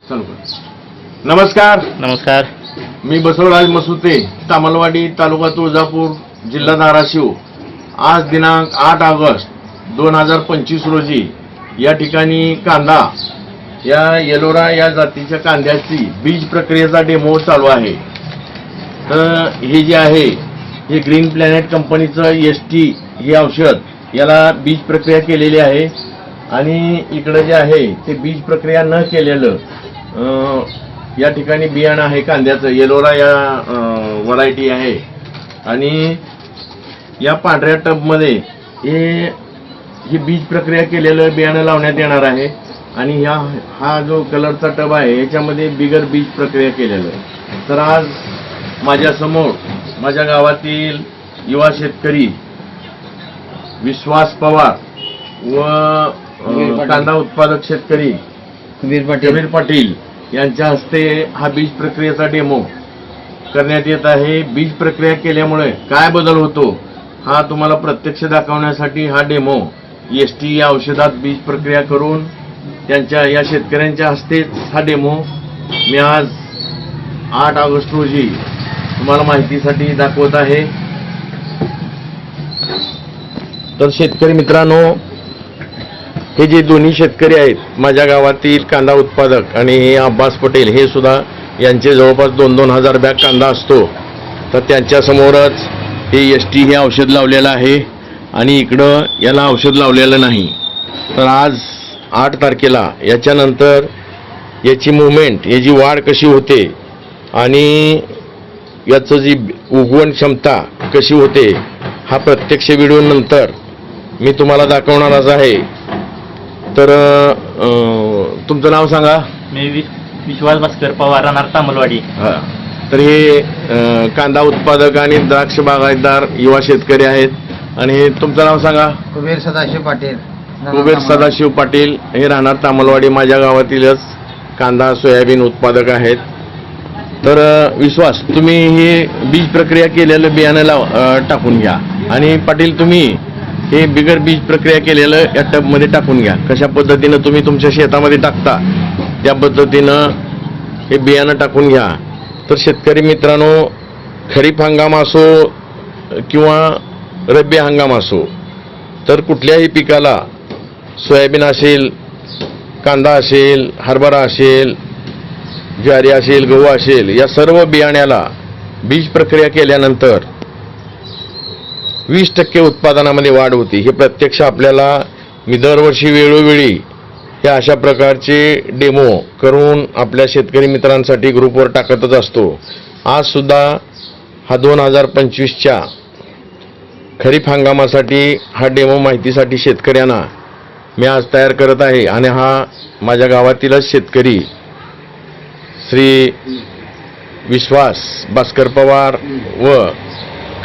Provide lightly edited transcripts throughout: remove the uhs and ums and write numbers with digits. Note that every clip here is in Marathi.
चालू कर. नमस्कार. मी बसवराज मसुते, तामलवाडी, तालुका तुळजापूर, जिल्हा धाराशिव. आज दिनांक 8 ऑगस्ट 2025 रोजी या ठिकाणी कांदा, या येलोरा या जातीच्या कांद्याची बीज प्रक्रियेचा डेमो चालू आहे. तर हे जे आहे हे ग्रीन प्लॅनेट कंपनीचं ST हे औषध, याला बीज प्रक्रिया केलेली आहे. आणि इकडे जे आहे ते बीज प्रक्रिया न केलेलं या ठिकाणी बियाणं आहे कांद्याचं, येलोरा या व्हरायटी आहे. आणि या पांढऱ्या टबमध्ये ही बीज प्रक्रिया केलेलं बियाणं लावण्यात येणार आहे. आणि हा जो कलरचा टब आहे याच्यामध्ये बिगर बीज प्रक्रिया केलेलं आहे. तर आज माझ्यासमोर माझ्या गावातील युवा शेतकरी विश्वास पवार व कांदा उत्पादक शेतकरी कबीर पाटील यांच्या हस्ते हा बीज प्रक्रियेचा डेमो करण्यात येत आहे. बीज प्रक्रिया केल्यामुळे काय बदल होतो हा तुम्हाला प्रत्यक्ष दाखवण्यासाठी हा डेमो ST या औषधात बीज प्रक्रिया करून त्यांच्या या शेतकऱ्यांच्या हस्ते हा डेमो मी आज 8 ऑगस्ट रोजी तुम्हाला माहितीसाठी दाखवत आहे. तर शेतकरी मित्रांनो, हे जे दोन्ही शेतकरी आहेत माझ्या गावातील कांदा उत्पादक आणि हे अब्बास पटेल, हे सुद्धा यांचे जवळपास 2-2 हजार बॅग कांदा असतो. तर त्यांच्यासमोरच हे ST हे औषध लावलेलं आहे आणि इकडं याला औषध लावलेलं नाही. तर आज 8 तारखेला याच्यानंतर याची मुवमेंट, याची वाढ कशी होते आणि याचं जी उगवण क्षमता कशी होते हा प्रत्यक्ष व्हिडिओ नंतर मी तुम्हाला दाखवणारच आहे. तर तुमचं नाव सांगा. मी विश्वास भास्कर पवार, राहणार तामलवाडी. तर हे कांदा उत्पादक आणि द्राक्ष बागायतदार युवा शेतकरी आहेत. आणि तुमचं नाव सांगा. कुबेर सदाशिव पाटील. कुबेर सदाशिव पाटील, हे राहणार तामलवाडी, माझ्या गावातीलच कांदा सोयाबीन उत्पादक आहेत. तर विश्वास, तुम्ही हे बीज प्रक्रिया केलेलं बियाणं टाकून घ्या. आणि पाटील, तुम्ही हे बिगर बीज प्रक्रिया केलेलं या टबमध्ये टाकून घ्या. कशा पद्धतीनं तुम्ही तुमच्या शेतामध्ये टाकता त्या पद्धतीनं हे बियाणं टाकून घ्या. तर शेतकरी मित्रांनो, खरीप हंगाम असो किंवा रब्बी हंगाम असो, तर कुठल्याही पिकाला, सोयाबीन असेल, कांदा असेल, हरभरा असेल, ज्वारी असेल, गहू असेल, या सर्व बियाण्याला बीज प्रक्रिया केल्यानंतर 20% उत्पादनामध्ये वाढ होती. हे प्रत्यक्ष आपल्याला मी दरवर्षी वेळोवेळी हे अशा प्रकारचे डेमो करून आपल्या शेतकरी मित्रांसाठी ग्रुपवर टाकतच असतो. आज सुद्धा हा 2025च्या खरीप हंगामासाठी हा डेमो माहितीसाठी शेतकऱ्यांना मी आज तयार करत आहे. आणि हा माझ्या गावातीलच शेतकरी श्री विश्वास भास्कर पवार व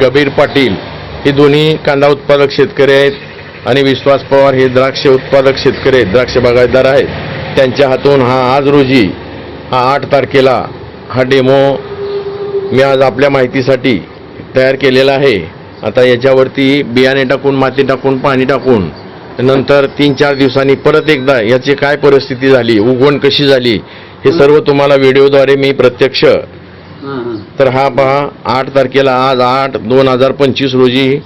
कबीर पाटील हे दोन्ही कांदा उत्पादक शेतकरी आहेत. आणि विश्वास पवार हे द्राक्ष उत्पादक शेतकरी आहेत, द्राक्ष बागायतदार आहेत. त्यांच्या हातून आज रोजी 8 तारखेला हा डेमो मी आज आपल्या माहितीसाठी तयार केलेला आहे. आता याच्यावरती बियाणे टाकून, माती टाकून, पाणी टाकून नंतर 3-4 दिवसांनी परत एकदा याची काय परिस्थिती झाली, उगवण कशी झाली, हे सर्व तुम्हाला व्हिडिओद्वारे मी प्रत्यक्ष. तर हा पहा, 8 तारखेला आज 8/2025 रोजी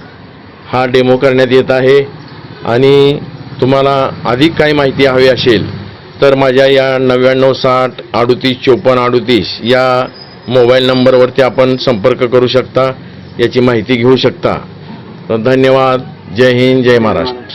हा डेमो करण्यात येत आहे. आणि तुम्हाला अधिक काही माहिती हवी असेल तर माझ्या या 9960 38 54 38 या मोबाईल नंबरवरती आपण संपर्क करू शकता, याची माहिती घेऊ शकता. तर धन्यवाद. जय हिंद, जय महाराष्ट्र.